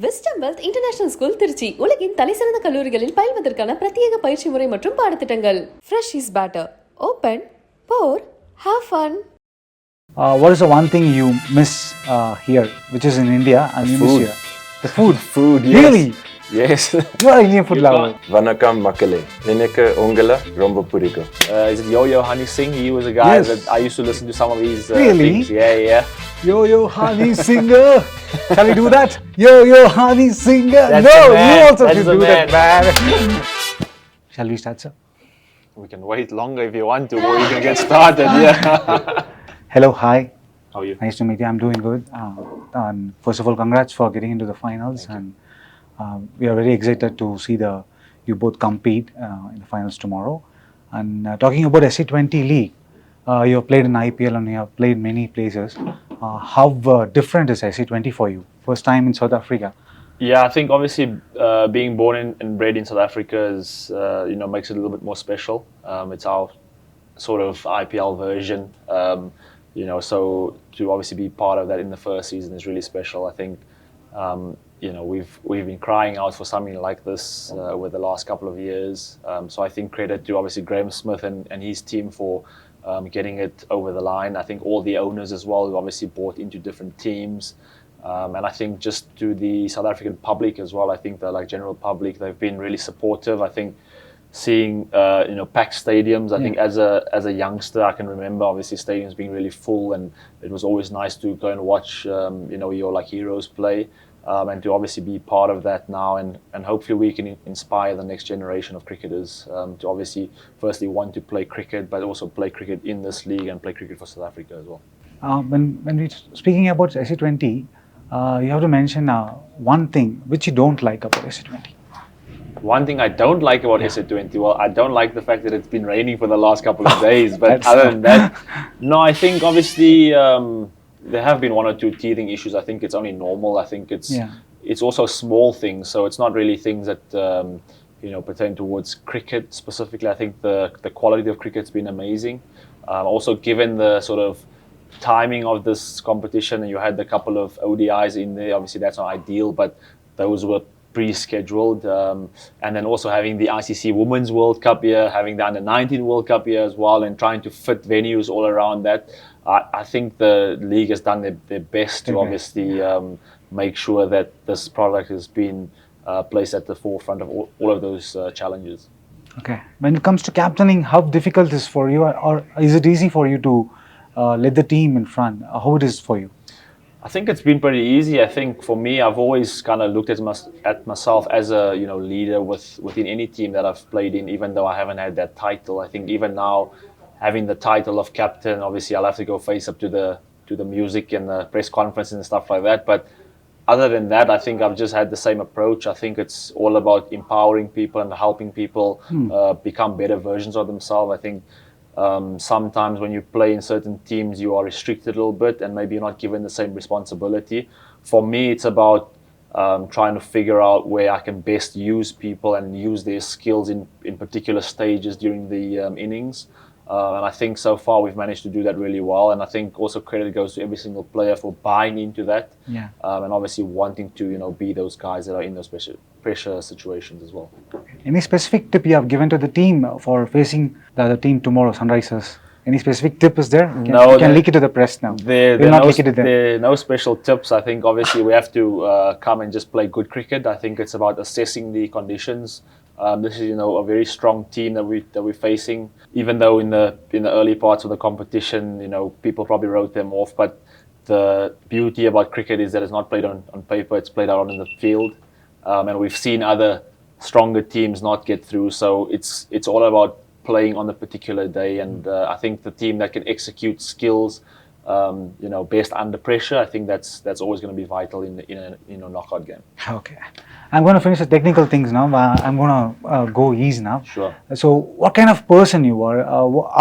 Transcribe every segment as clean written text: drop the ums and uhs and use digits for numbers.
Wisdom Wealth International School Trichy உலகின் தலைசிறந்த கல்லூரிகளில் பயில்வதற்கான பிரத்யேக பயிற்சி முறை மற்றும் பாடத்திட்டங்கள். Fresh is better. Open, pour, have fun. What is the one thing you miss here, which is in India, and you miss here? The food. Food, yes. Really? Yes. You are an Indian food lover. Vanakkam Makale. Nenekku ungala romba purikum. Is it Yo-Yo Honey Singh? He was a guy Yes. that I used to listen to some of his Really? things. Yeah. Yo, honey singer. Shall we do that? Yo, honey singer. That's No, the man. you also That's should the do that, man. Shall we start, sir? We can wait longer if you want to, or you can get started. Yeah. Hello, hi. How are you? Nice to meet you. I'm doing good. And first of all, congrats for getting into the finals. And we are very excited to see you both compete in the finals tomorrow. And talking about SC20 League, you have played in IPL and you have played many places. How different is SC20 for you? First time in South Africa. Yeah, I think obviously being born and bred in South Africa is, makes it a little bit more special. It's our sort of IPL version. So to obviously be part of that in the first season is really special. I think, we've been crying out for something like this over the last couple of years. So I think credit to obviously Graham Smith and his team for getting it over the line. I think all the owners as well have obviously bought into different teams. And I think just to the South African public as well, I think the general public, they've been really supportive. I think seeing packed stadiums, I think as a youngster I can remember obviously stadiums being really full, and it was always nice to go and watch your heroes play, and to obviously be part of that now, and hopefully we can inspire the next generation of cricketers to obviously firstly want to play cricket, but also play cricket in this league and play cricket for South Africa as well. When we're speaking about SC20, you have to mention one thing which you don't like about SC20. One thing I don't like about SC20, well, I don't like the fact that it's been raining for the last couple of days, but other than that, no, I think obviously there have been one or two teething issues. I think it's only normal. I think it's also small things, so it's not really things that pertain towards cricket specifically. I think the quality of cricket's been amazing. Also, given the sort of timing of this competition, and you had a couple of ODIs in there, obviously that's not ideal, but those were pre-scheduled, and then also having the ICC Women's World Cup here, having the Under-19 World Cup here as well, and trying to fit venues all around that. I think the league has done their best to obviously make sure that this product has been placed at the forefront of all of those challenges. Okay. When it comes to captaining, how difficult is for you, or is it easy for you to lead the team in front? How it is for you? I think it's been pretty easy. I think for me, I've always kind of looked at myself as a leader within any team that I've played in, even though I haven't had that title. I think even now, having the title of captain, obviously I'll have to go face up to the music and the press conference and stuff like that. But other than that, I think I've just had the same approach. I think it's all about empowering people and helping people become better versions of themselves. I think sometimes when you play in certain teams, you are restricted a little bit and maybe you're not given the same responsibility. For me, it's about trying to figure out where I can best use people and use their skills in particular stages during the innings. And I think so far we've managed to do that really well. And I think also credit goes to every single player for buying into that. And obviously wanting to be those guys that are in those pressure situations as well. Any specific tip you have given to the team for facing the other team tomorrow, Sunrisers? Any specific tip is there? You can leak it to the press now. There are no special tips. I think obviously we have to come and just play good cricket. I think it's about assessing the conditions. This is a very strong team that we're facing. Even though in the early parts of the competition, people probably wrote them off, but the beauty about cricket is that it's not played on paper; it's played out on the field. And we've seen other stronger teams not get through. So it's all about playing on the particular day. And I think the team that can execute skills, best under pressure, I think that's always going to be vital in a knockout game. Okay. I'm going to finish the technical things now. I'm going to go easy now. Sure. So what kind of person you are?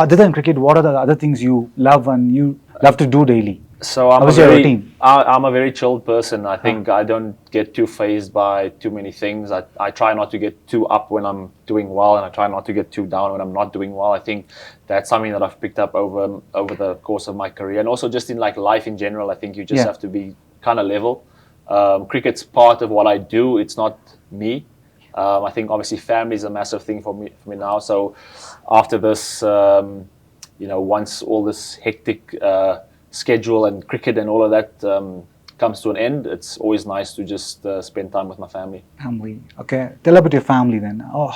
Other than cricket, what are the other things you love and you love to do daily? So I'm a very chilled person. I think I don't get too fazed by too many things. I try not to get too up when I'm doing well, and I try not to get too down when I'm not doing well. I think that's something that I've picked up over the course of my career, and also just in life in general. I think you just have to be kind of level. Cricket's part of what I do. It's not me. I think obviously family is a massive thing for me now. So after this, once all this hectic schedule and cricket and all of that comes to an end, it's always nice to just spend time with my family. Family. Okay. Tell about your family then. Oh,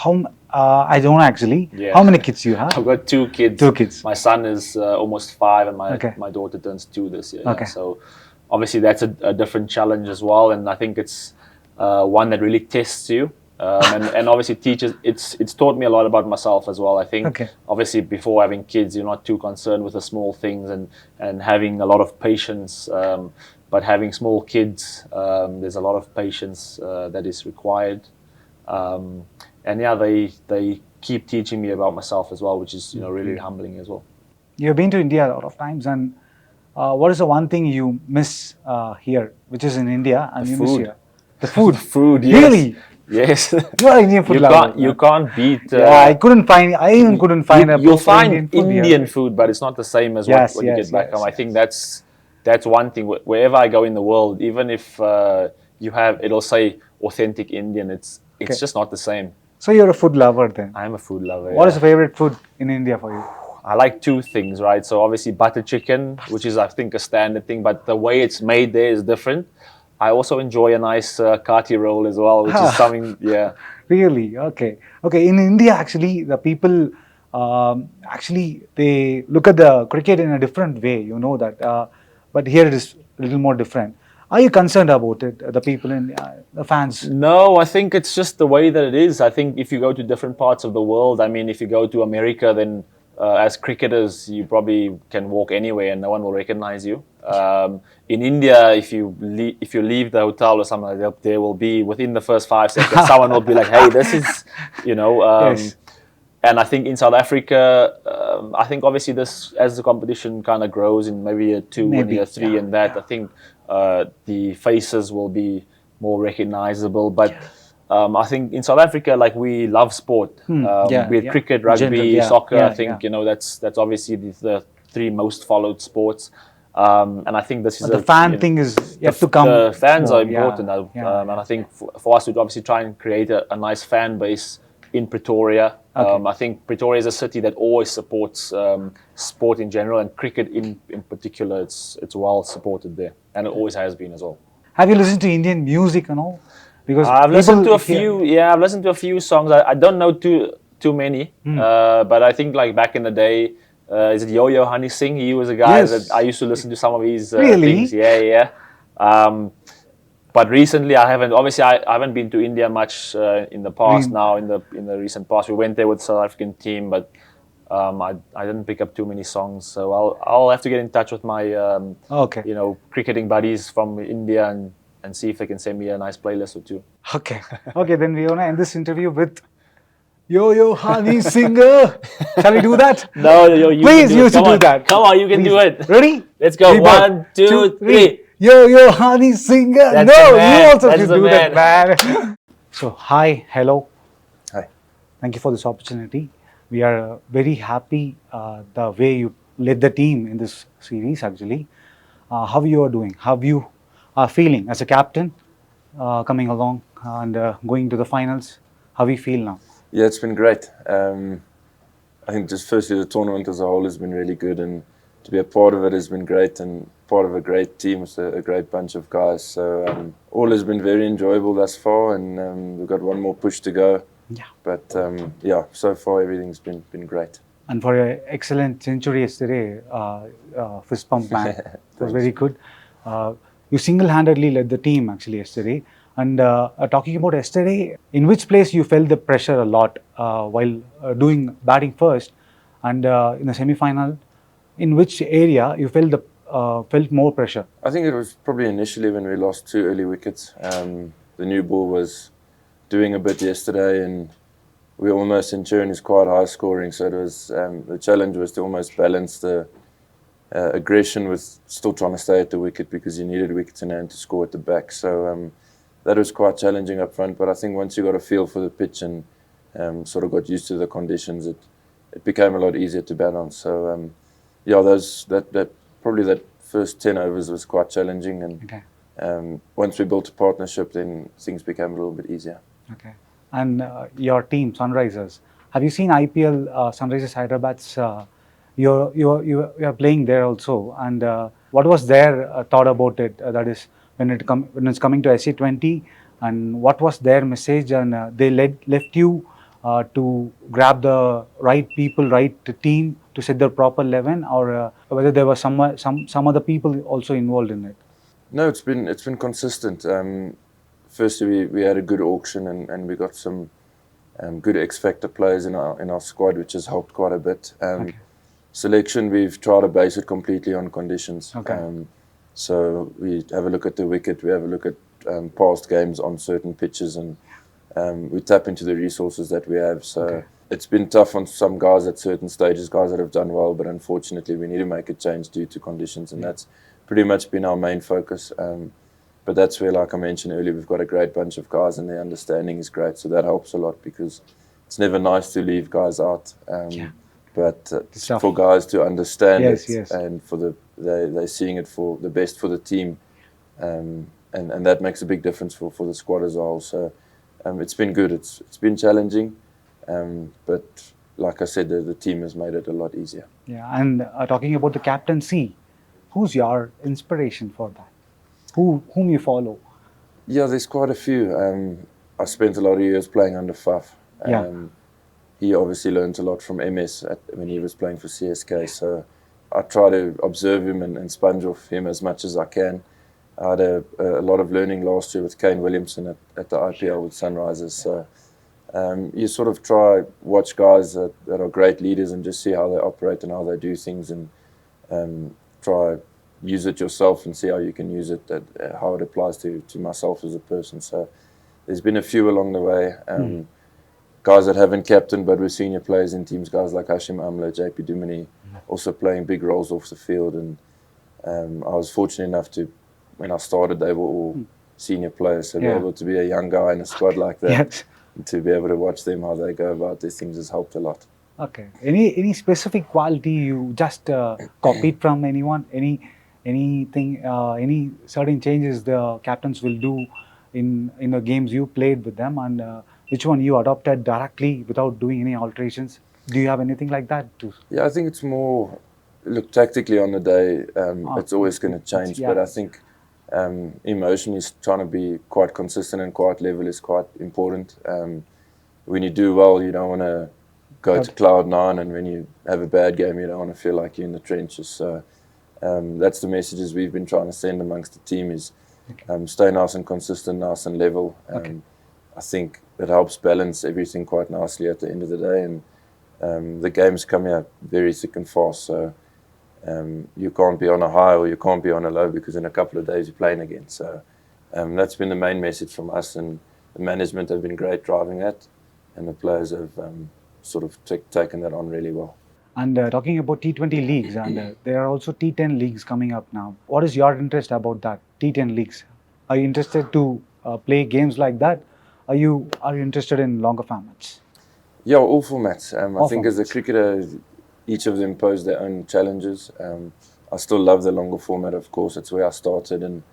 I don't know actually. Yeah. How many kids you have? I've got 2 kids. 2 kids. My son is almost 5, and Okay. my daughter turns 2 this year. Okay. So obviously that's a different challenge as well, and I think it's one that really tests you. And obviously teaches. It's taught me a lot about myself as well. I think Okay. obviously before having kids, you're not too concerned with the small things and having a lot of patience. But having small kids, there's a lot of patience that is required. And yeah, they keep teaching me about myself as well, which is really humbling as well. You've been to India a lot of times, and what is the one thing you miss here, which is in India, and The you miss food. here? The food. Food, yes. Really? Yes. You are Indian food lover. You can't beat. Yeah, I even couldn't find a You'll proper find Indian food here. Indian food, but it's not the same as Yes, what you yes, get back yes, home. I yes. think that's one thing. Wherever I go in the world, even if it'll say authentic Indian, it's Okay. just not the same. So you're a food lover then. I'm a food lover. What yeah. is the favorite food in India for you? I like 2 things, right? So obviously butter chicken, which is I think a standard thing, but the way it's made there is different. I also enjoy a nice kati roll as well, which is something, yeah. Really? Okay. Okay. In India, actually, the people they look at the cricket in a different way. You know that, but here it is a little more different. Are you concerned about it? The people in the fans? No, I think it's just the way that it is. I think if you go to different parts of the world, I mean, if you go to America, then as cricketers, you probably can walk anywhere and no one will recognize you. In India, if you leave the hotel or something like that, there will be within the first 5 seconds, someone will be like, "Hey, this is," Yes. And I think in South Africa, I think obviously this, as the competition kind of grows in maybe year 2 and Maybe, year 3 yeah, and that, I think the faces will be more recognizable. But I think in South Africa, like, we love sport. With cricket, rugby, General, yeah, soccer, yeah, I think yeah. that's obviously the 3 most followed sports. And I think this is But the fan thing is yet to come. The fans more, are important now, yeah. and I think for us to obviously try and create a nice fan base in Pretoria. Okay. I think Pretoria is a city that always supports sport in general, and cricket in particular. It's well supported there, and it always has been as well. Have you listened to Indian music and all? Because I've listened to people a few. Yeah, I've listened to a few songs. I don't know too many, but I think like back in the day, is it Yo-Yo Honey Singh? He was a guy Yes. that I used to listen to some of his Really? things. Yeah. But recently, I haven't. Obviously, I haven't been to India much in the past. Now, in the recent past, we went there with the South African team, but I didn't pick up too many songs. So I'll have to get in touch with my Okay. cricketing buddies from India and see if they can send me a nice playlist or 2. Okay. Okay, then we want to end this interview with Yo-Yo Honey Singer. Shall we do that? No, you Please, can you it. should Come do on. that. Come on, you can Please. do it. Ready? Let's go. We both. 1, 2, 3. Yo-Yo Honey Singer. That's No, the man. you also That's should the do that, man. So, hi, hello. Hi. Thank you for this opportunity. We are very happy the way you led the team in this series, actually. How you are doing? How you are feeling as a captain coming along and going to the finals? How we feel now? Yeah, it's been great. I think just firstly the tournament as a whole has been really good, and to be a part of it has been great, and part of a great team. It's a great bunch of guys. So all has been very enjoyable thus far, and we've got one more push to go. Yeah. But yeah, so far everything's been great. And for your excellent century yesterday, fist pump man, it was very good. You single-handedly led the team actually yesterday. And talking about yesterday, in which place you felt the pressure a lot while doing batting first, and in the semi-final, in which area you felt more pressure? I think it was probably initially when we lost 2 early wickets. The new ball was doing a bit yesterday, and we almost in turn is quite high scoring. So it was the challenge was to almost balance the aggression with still trying to stay at the wicket, because you needed wickets in hand to score at the back. So that was quite challenging up front. But I think once you got a feel for the pitch and sort of got used to the conditions, it became a lot easier to bat on. So yeah, that first 10 overs was quite challenging, and Okay. once we built a partnership, then things became a little bit easier. Okay. And your team, Sunrisers, have you seen IPL Sunrisers Hyderabad's? You're playing there also, and what was their thought about it? That is when it's coming to SC20, and what was their message? And they left you to grab the right people, right team to set the proper 11, or whether there was some other people also involved in it. No, it's been consistent. Firstly, we had a good auction and we got some good X Factor players in our squad, which has helped quite a bit. Okay. Selection, we've tried to base it completely on conditions. Okay. So we have a look at the wicket, we have a look at past games on certain pitches, and we tap into the resources that we have. So it's been tough on some guys at certain stages, guys that have done well, but unfortunately we need to make a change due to conditions, and that's pretty much been our main focus. But that's where, like I mentioned earlier, we've got a great bunch of guys and their understanding is great, so that helps a lot because it's never nice to leave guys out. But for guys to understand it, and for they're seeing it for the best for the team, and that makes a big difference for the squad as well. So it's been good. It's been challenging, but like I said, the team has made it a lot easier. Yeah, and talking about the captaincy, who's your inspiration for that? Whom you follow? Yeah, there's quite a few. I spent a lot of years playing under Faf. He obviously learned a lot from MS when he was playing for CSK. So I try to observe him and sponge off him as much as I can. I had a lot of learning last year with Kane Williamson at the IPL with Sunrisers. So you sort of try watch guys that are great leaders and just see how they operate and how they do things, and try use it yourself and see how you can use it, how it applies to myself as a person. So there's been a few along the way. Guys that haven't captained but were senior players in teams, guys like Hashim Amla, JP Dumini, also playing big roles off the field. And I was fortunate enough to, when I started, they were all senior players, so be able to be a young guy in a squad like that, to be able to watch them, how they go about these things, has helped a lot. Okay. Any specific quality you just copied from anyone? Anything? Any certain changes the captains will do in the games you played with them, and which one you adopted directly without doing any alterations? Do you have anything like that too? Yeah, I think it's more, look, tactically on the day, it's always going to change, but I think emotionally trying to be quite consistent and quite level is quite important. When you do well, you don't want to go to cloud nine, and when you have a bad game, you don't want to feel like you're in the trenches. So that's the messages we've been trying to send amongst the team is stay nice and consistent, nice and level. I think it helps balance everything quite nicely at the end of the day, and the games come here very thick and fast, so you can't be on a high or you can't be on a low, because in a couple of days you're playing again. So that's been the main message from us, and the management have been great driving that, and the players have sort of taken that on really well. And talking about T20 leagues, and there are also T10 leagues coming up now. What is your interest about that, T10 leagues? Are you interested to play games like that? Are you interested in longer formats? Yeah, all formats. I think as a cricketer, each of them pose their own challenges. I still love the longer format, of course. It's where I started, and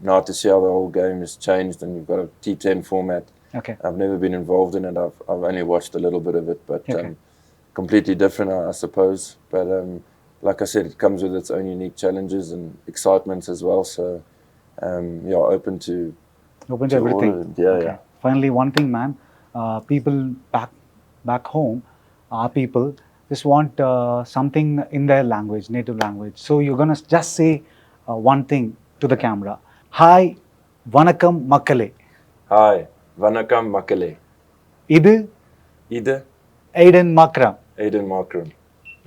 now to see how the whole game has changed, and you've got a T10 format. I've never been involved in it. I've only watched a little bit of it, but completely different, I suppose. But like I said, it comes with its own unique challenges and excitements as well. So open to everything. Yeah. Finally, one thing, man. People back home, our people just want something in their language, native language. So you're gonna just say one thing to the camera. Hi, vanakkam makkale. Hi, vanakkam makkale. Idu Aiden Makram.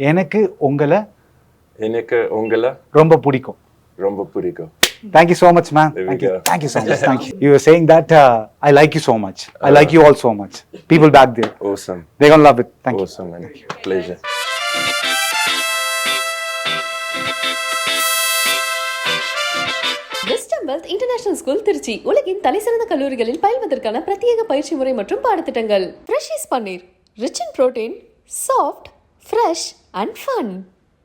எனக்கு உங்களை ரொம்ப பிடிக்கும். Thank you so much, man. Thank you so much. Thank you. You were saying that I like you so much. I like you all so much. People back there. Awesome. They're going to love it. Thank you. Awesome, man. Pleasure. Behindwoods International School Trichy உலகின் தலைசிறந்த கல்லூரிகளில் பயில்வதற்கான பிரத்யேக பயிற்சி முறை மற்றும் பாடத்திட்டங்கள். Fresh is Paneer, rich in protein, soft, fresh and fun.